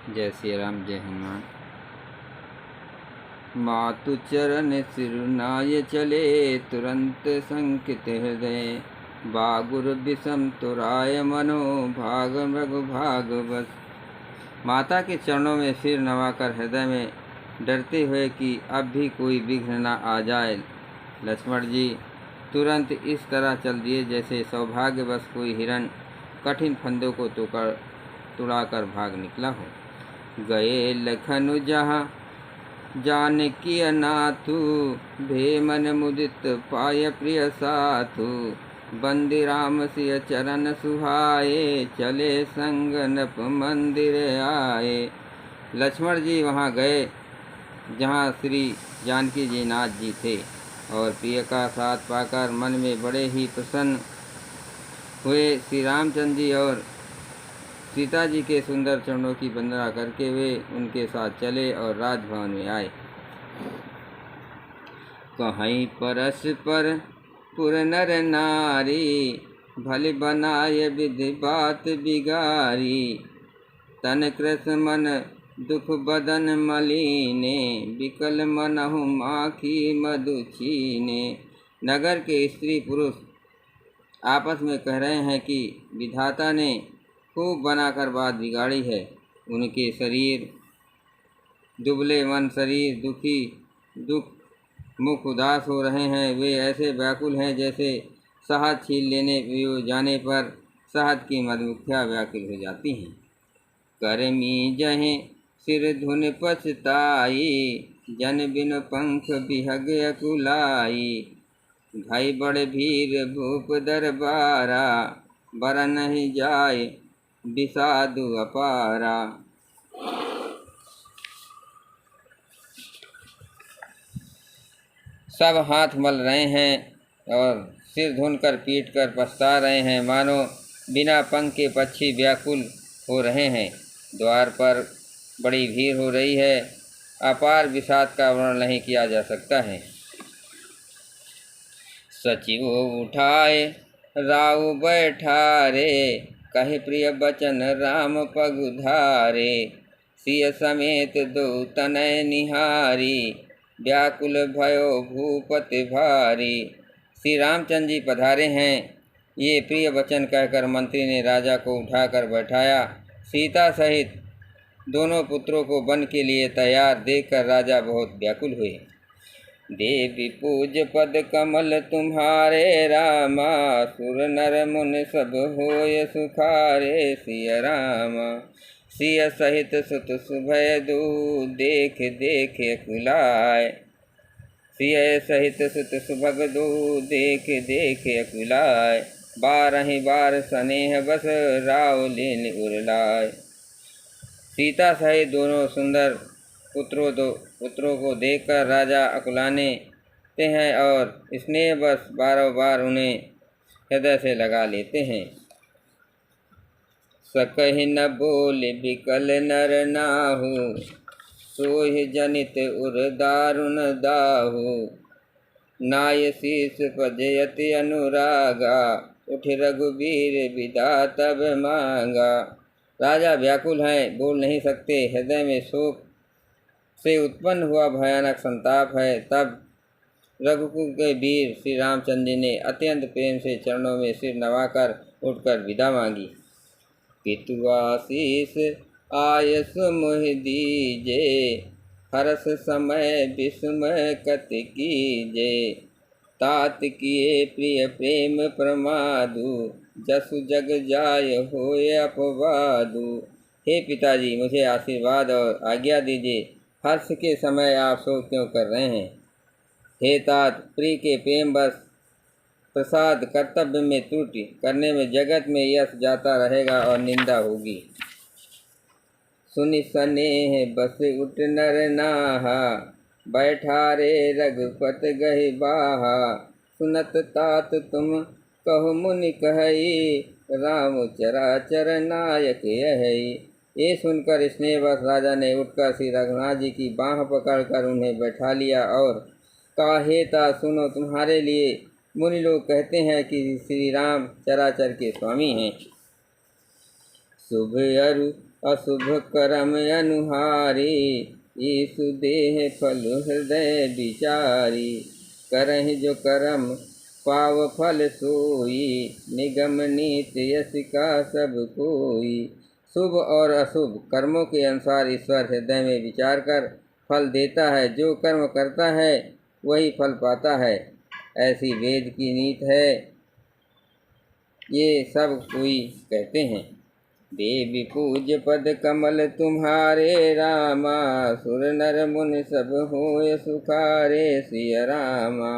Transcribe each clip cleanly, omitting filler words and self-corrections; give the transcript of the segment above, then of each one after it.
जय श्री राम, जय हनुमान। मातु चरण सिरुनाय चले, तुरंत संकित हृदय। बागुर विषम तुराय मनो, भाग मृग भाग बस। माता के चरणों में सिर नवाकर हृदय में डरते हुए कि अब भी कोई विघ्न न आ जाए, लक्ष्मण जी तुरंत इस तरह चल दिए जैसे सौभाग्यवश कोई हिरण कठिन फंदों को तुड़ाकर भाग निकला हो। गए लखनु जहाँ जानकी अनाथु, भे मन मुदित पाय प्रिय साथु। बंदी राम सिय चरण सुहाए, चले संग नप मंदिर आए। लक्ष्मण जी वहाँ गए जहाँ श्री जानकी जी नाथ जी थे और प्रिय का साथ पाकर मन में बड़े ही प्रसन्न हुए। श्री रामचंद्र जी और सीता जी के सुंदर चरणों की वंदना करके वे उनके साथ चले और राजभवन में आए। कहीं परस्पर पुर नर नारी, भले बनाए विधि बात बिगारी। तन कृष्ण मन दुख बदन मलीने, विकल मनहु माखी मधु छीने। नगर के स्त्री पुरुष आपस में कह रहे हैं कि विधाता ने खूब बनाकर बात बिगाड़ी है। उनके शरीर दुबले, मन शरीर दुख मुख उदास हो रहे हैं। वे ऐसे व्याकुल हैं जैसे शहद छील लेने जाने पर शहद की मधुमक्खियाँ व्याकुल हो जाती हैं। करमी जहें सिर धुन पछताई, जन बिन पंख बिहग अकुलाई। भाई बड़े भीर भूप दरबारा, बर नहीं जाए विषादु अपारा। सब हाथ मल रहे हैं और सिर धुनकर पीट कर पछता रहे हैं, मानो बिना पंख के पक्षी व्याकुल हो रहे हैं। द्वार पर बड़ी भीड़ हो रही है, अपार विषाद का वर्णन नहीं किया जा सकता है। सचिव उठाए राव बैठारे, कहे प्रिय बचन राम पगुधारे। सिय समेत दो तनय निहारी, व्याकुल भयो भूपति भारी। श्री रामचंद्र जी पधारे हैं, ये प्रिय वचन कहकर मंत्री ने राजा को उठाकर बैठाया। सीता सहित दोनों पुत्रों को वन के लिए तैयार देखकर राजा बहुत व्याकुल हुए। देवी पूज पद कमल तुम्हारे रामा, सुर नर मुन सब होय सुखारे। सिय रामा सिय सहित सुत सुभय दू, देख देख अकुलाय। सिय सहित सुत सुभग दू, देख देख अकुलाय। बारहि बार स्नेह बस, राव लीन उरलाय। सीता सहित दोनों सुंदर पुत्रों को देखकर राजा अकुलाने हैं और स्नेह बस बारों बार उन्हें हृदय से लगा लेते हैं। सकहि न बोले बिकल नर नाहु, सोहि जनित उर दारुण दाहु। नाय शीस पजयति अनुरागा, उठ रघुबीर विदा तब मांगा। राजा व्याकुल हैं, बोल नहीं सकते, हृदय में शोक से उत्पन्न हुआ भयानक संताप है। तब रघुकुल के वीर श्री रामचंद्र जी ने अत्यंत प्रेम से चरणों में सिर नवाकर उठकर विदा मांगी। पितु आशीष आयस मोहि दीजे, हरस समय विस्मय कति कीजे। तात किए प्रिय प्रेम प्रमादु, जसु जग जाय होय अपवादु। हे पिताजी, मुझे आशीर्वाद और आज्ञा दीजिए। हर्ष के समय आप शोक क्यों कर रहे हैं? हे तात, प्रिय के प्रेम बस प्रसाद कर्तव्य में त्रुटि करने में जगत में यश जाता रहेगा और निंदा होगी। सुनि स्नेह बस उठ नर नाहा, बैठारे रघुपत गहि बाहा। सुनत तात तुम कहो मुनि कहई, राम चराचर नायक यही। ये सुनकर स्नेहवश राजा ने उठकर श्री रघुनाथ जी की बाँह पकड़कर उन्हें बैठा लिया और कहा, हे तात सुनो, तुम्हारे लिए मुनि लोग कहते हैं कि श्री राम चराचर के स्वामी हैं। शुभ अरु अशुभ कर्म अनुहारी, ईसु देह फल हृदय विचारी। करहि जो कर्म पाव फल सोई, निगम नीति यश का सब कोई। शुभ और अशुभ कर्मों के अनुसार ईश्वर हृदय में विचार कर फल देता है। जो कर्म करता है वही फल पाता है, ऐसी वेद की नीत है, ये सब कोई कहते हैं। देवी पूज्य पद कमल तुम्हारे रामा, सुर नर मुनि सब होय सुखारे सिया रामा।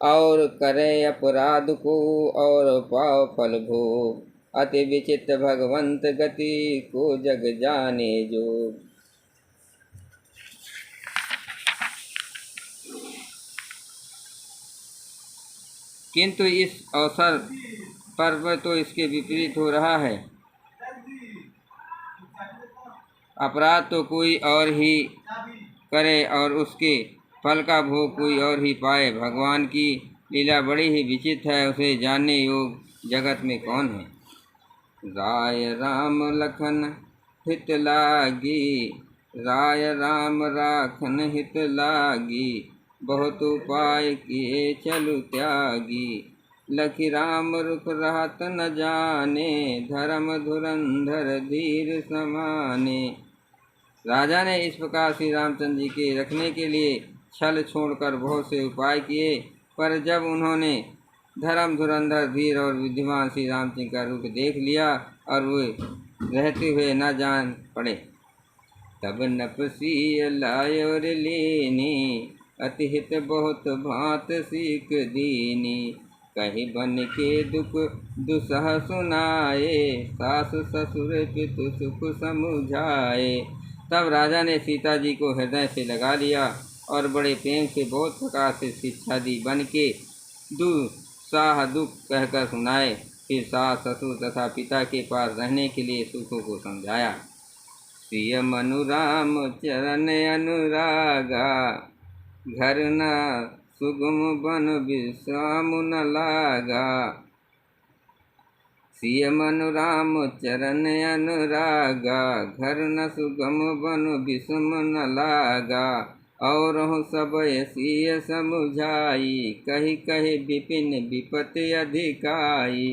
और करे अपराध को और पाव फल भोग, अति विचित्र भगवंत गति को जग जाने जो। किंतु इस अवसर पर तो इसके विपरीत हो रहा है। अपराध तो कोई और ही करे और उसके फल का भोग कोई और ही पाए। भगवान की लीला बड़ी ही विचित्र है, उसे जानने योग जगत में कौन है। राय राम लखन हित लागी, राय राम राखन हित लागी। बहुत उपाय किए चलु त्यागी, लखी राम रुख रहत न जाने। धर्म धुरंधर धीर समाने। राजा ने इस प्रकार श्री रामचंद्र जी के रखने के लिए छल छोड़कर बहुत से उपाय किए, पर जब उन्होंने धर्म धुरंधर धीर और विद्यमान श्री रामचंद्र का रूप देख लिया और वे रहते हुए न जान पड़े, तब नपसी लाय और लेनी। अति हित बहुत भांत सीख दीनी, कहीं बन के दुख दुसह सुनाए। सास ससुर पितु सुख समुझाए। तब राजा ने सीता जी को हृदय से लगा लिया और बड़े प्रेम से बहुत प्रकार से शिक्षा दी। बन के दुस्साह दुख कहकर सुनाए। फिर सास ससुर तथा पिता के पास रहने के लिए सुखों को समझाया। सिय मनु राम चरण अनुरागा, घर न सुगम बन विश्राम न लागा। सिय मनु राम चरण अनुरागा, घर न सुगम बन विषम न लागा। और सब सिय समुझाई, कही कही विपिन विपत्ति अधिकाई।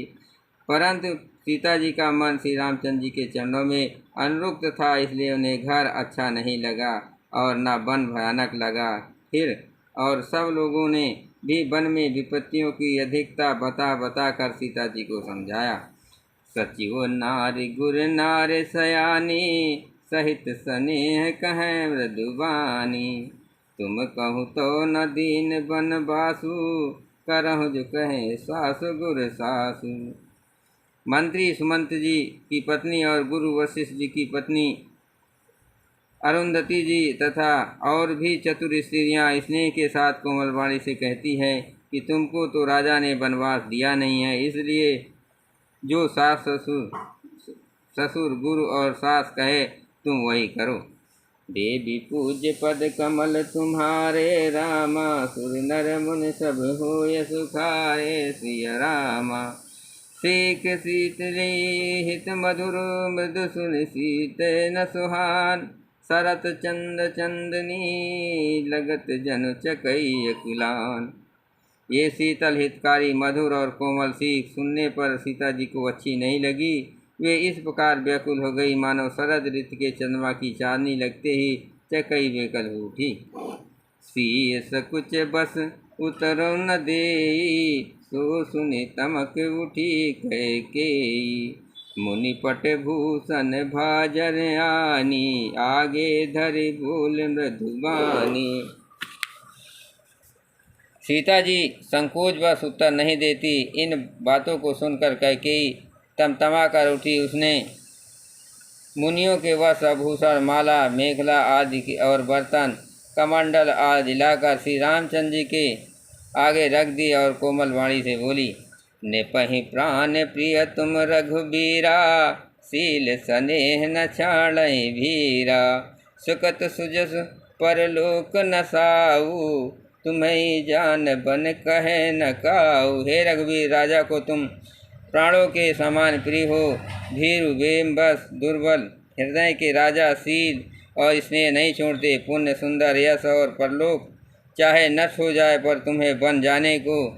परंतु सीता जी का मन श्री रामचंद्र जी के चरणों में अनुरुक्त था, इसलिए उन्हें घर अच्छा नहीं लगा और न वन भयानक लगा। फिर और सब लोगों ने भी वन में विपत्तियों की अधिकता बता बता कर सीता जी को समझाया। सचिव नारी गुर नारे सयानी, सहित स्नेह कहें मृदुबानी। तुम कहूँ तो न दीन बन बासु, करहु जो कहें सासु गुर सासु। मंत्री सुमंत जी की पत्नी और गुरु वशिष्ठ जी की पत्नी अरुंधति जी तथा और भी चतुर स्त्रियाँ स्नेह के साथ कोमलवाणी से कहती है कि तुमको तो राजा ने वनवास दिया नहीं है, इसलिए जो सास ससुर गुरु और सास कहे तुम वही करो। देवी पूज्य पद कमल तुम्हारे रामा, सुर नर मुनि सब होय सुखारे सिया रामा। सीख शीतली हित मधुर मृदु सुन सीत न सुहान। शरत चंद चंदनी लगत जन चकई कुलान। ये शीतल हितकारी मधुर और कोमल सीख सुनने पर सीता जी को अच्छी नहीं लगी। वे इस प्रकार व्याकुल हो गई मानो शरद ऋतु के चंद्रमा की चांदनी लगते ही चकई बेकल हो उठी। शीस कुछ बस उतरो न देई, सो सुने तमक उठी कैकेयी। मुनि पट भूषण भाजर आनी, आगे धरि बोल मृदुबानी। सीता जी संकोच बस उत्तर नहीं देती। इन बातों को सुनकर कैकेयी तमतमा कर उठी। उसने मुनियों के वस्त्र आभूषण माला मेखला आदि और बर्तन कमंडल आदि लाकर श्री रामचंद्र जी के आगे रख दी और कोमल वाणी से बोली। नेपहि प्राण प्रिय तुम रघुबीरा, शील स्नेह न छाड़ै भीरा। सुकत सुजस परलोक न साऊ, तुम्हें जान बन कहे न काऊ। हे रघुवीर, राजा को तुम प्राणों के समान प्रिय हो। भीरु बेबस दुर्बल हृदय के राजा शील और स्नेह नहीं छोड़ते। पुण्य, सुंदर यश और परलोक चाहे नष्ट हो जाए पर तुम्हें बन जाने को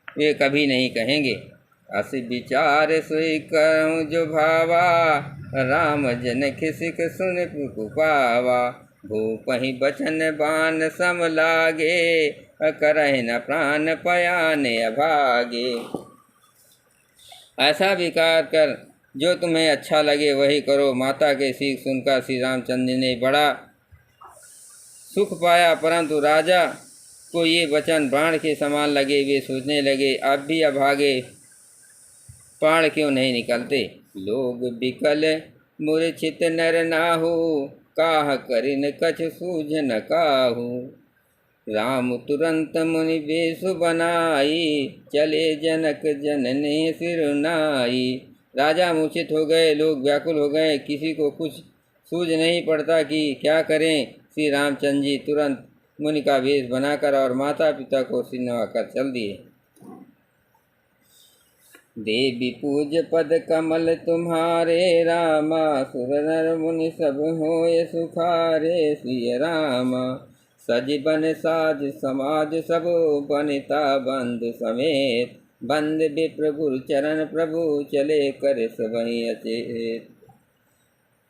वे कभी नहीं कहेंगे। अस विचार सोई करूँ जो भावा, राम जन खिसिक सुन पुकुपावा। भूपहि बचन बान सम लागे, करहि न प्राण पयान अभागे। ऐसा विकार कर जो तुम्हें अच्छा लगे वही करो। माता के सीख सुनकर श्री रामचंद्र ने बड़ा सुख पाया, परंतु राजा को ये वचन बाण के समान लगे। वे सोचने लगे, अब भी अभागे प्राण क्यों नहीं निकलते। लोग बिकल मूर्छित नर नाहु, काह करिन कछ सूझ न काहू। राम तुरंत मुनि वेश बनाई, चले जनक जननी सिरनाई। राजा मूर्छित हो गए, लोग व्याकुल हो गए, किसी को कुछ सूझ नहीं पड़ता कि क्या करें। श्री रामचंद्र जी तुरंत मुनि का वेश बनाकर और माता पिता को सिर नवाकर चल दिए। देवी पूज पद कमल तुम्हारे, रामा सुर नर मुनि सब होय सुखारे। श्री रामा सज बन साज समाज सब, बनिता बंद समेत। बंद विप्र गुरु चरण प्रभु, चले कर सबहि अचेत।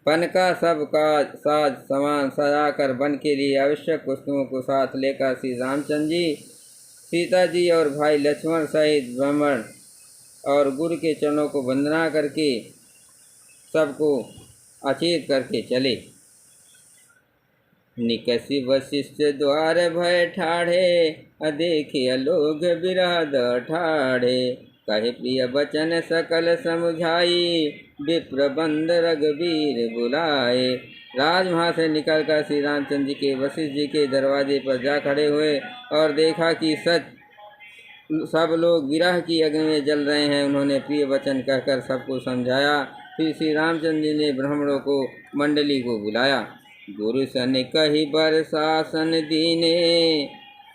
वन का सब का साज सामान सजाकर वन के लिए आवश्यक वस्तुओं को साथ लेकर श्री रामचंद्र जी, सीता जी और भाई लक्ष्मण सहित ब्राह्मण और गुरु के चरणों को वंदना करके सबको अचेत करके चले। निकसी वशिष्ठ द्वार भय ठाढ़े, देखे लोग बिराद ठाढ़े। कहे प्रिय बचन सकल समुझाई, विप्र बंद रघुवीर बुलाए। राजमहल से निकलकर श्री रामचंद्र जी के वशिष्ठ जी के दरवाजे पर जा खड़े हुए और देखा कि सब लोग विरह की अग्नि में जल रहे हैं। उन्होंने प्रिय वचन कहकर सबको समझाया। फिर श्री रामचंद्र जी ने ब्राह्मणों को मंडली को बुलाया। गुरु सन कही बर शासन दीने,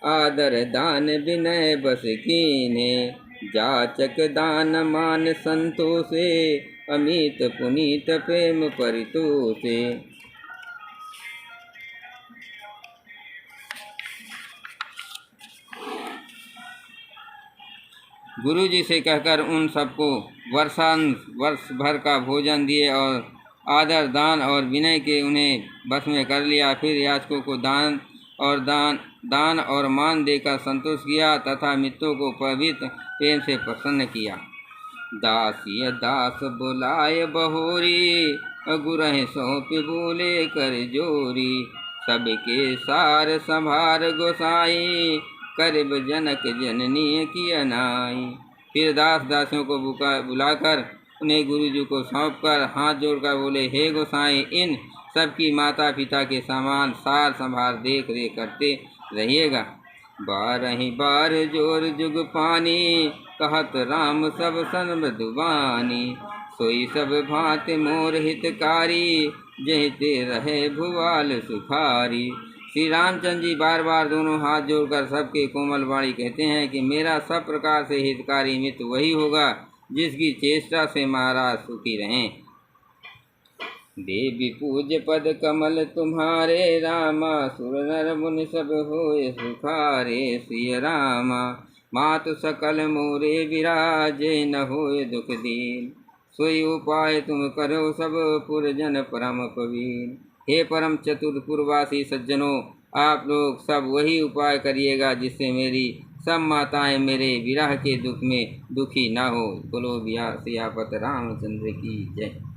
आदर दान विनय बस कीने। जाचक दान मान संतोषे, अमित पुनीत प्रेम परितोषे। गुरु जी से कहकर उन सबको वर्ष भर का भोजन दिए और आदर दान और विनय के उन्हें बस में कर लिया। फिर याचकों को दान और मान देकर संतोष किया तथा मित्रों को पवित्र प्रेम से प्रसन्न किया। दासिय दास बुलाए बहोरी, गुरहि सौंप बोले कर जोरी। सबके सार संभार गोसाई, करिब जनक जननी की अनाई। फिर दास दासियों को बुलाकर उन्हें गुरु जी को सौंप कर हाथ जोड़कर बोले, हे गोसाई, इन सबकी माता पिता के समान सार संभार देख रेख करते रहिएगा। बारही बार जोर जुग पानी, कहत राम सब सन मृदुबानी। सोई सब भांत मोर हितकारी, जहिते रहे भुवाल सुखारी। श्री रामचंद्र जी बार बार दोनों हाथ जोड़कर सबके कोमल वाणी कहते हैं कि मेरा सब प्रकार से हितकारी मित्र वही होगा जिसकी चेष्टा से महाराज सुखी रहें। देवी पूज पद कमल तुम्हारे, रामा सुर नर मुनि सब होय सुखारे। श्री रामा मातु सकल मोरे विराजे, न होय दुख दीन। सोई उपाय तुम करो सब पुरजन परम पवीन। हे परम चतुर पुरवासी सज्जनों, आप लोग सब वही उपाय करिएगा जिससे मेरी सब माताएं मेरे विरह के दुख में दुखी न हो। बोलो सियापत रामचंद्र की जय।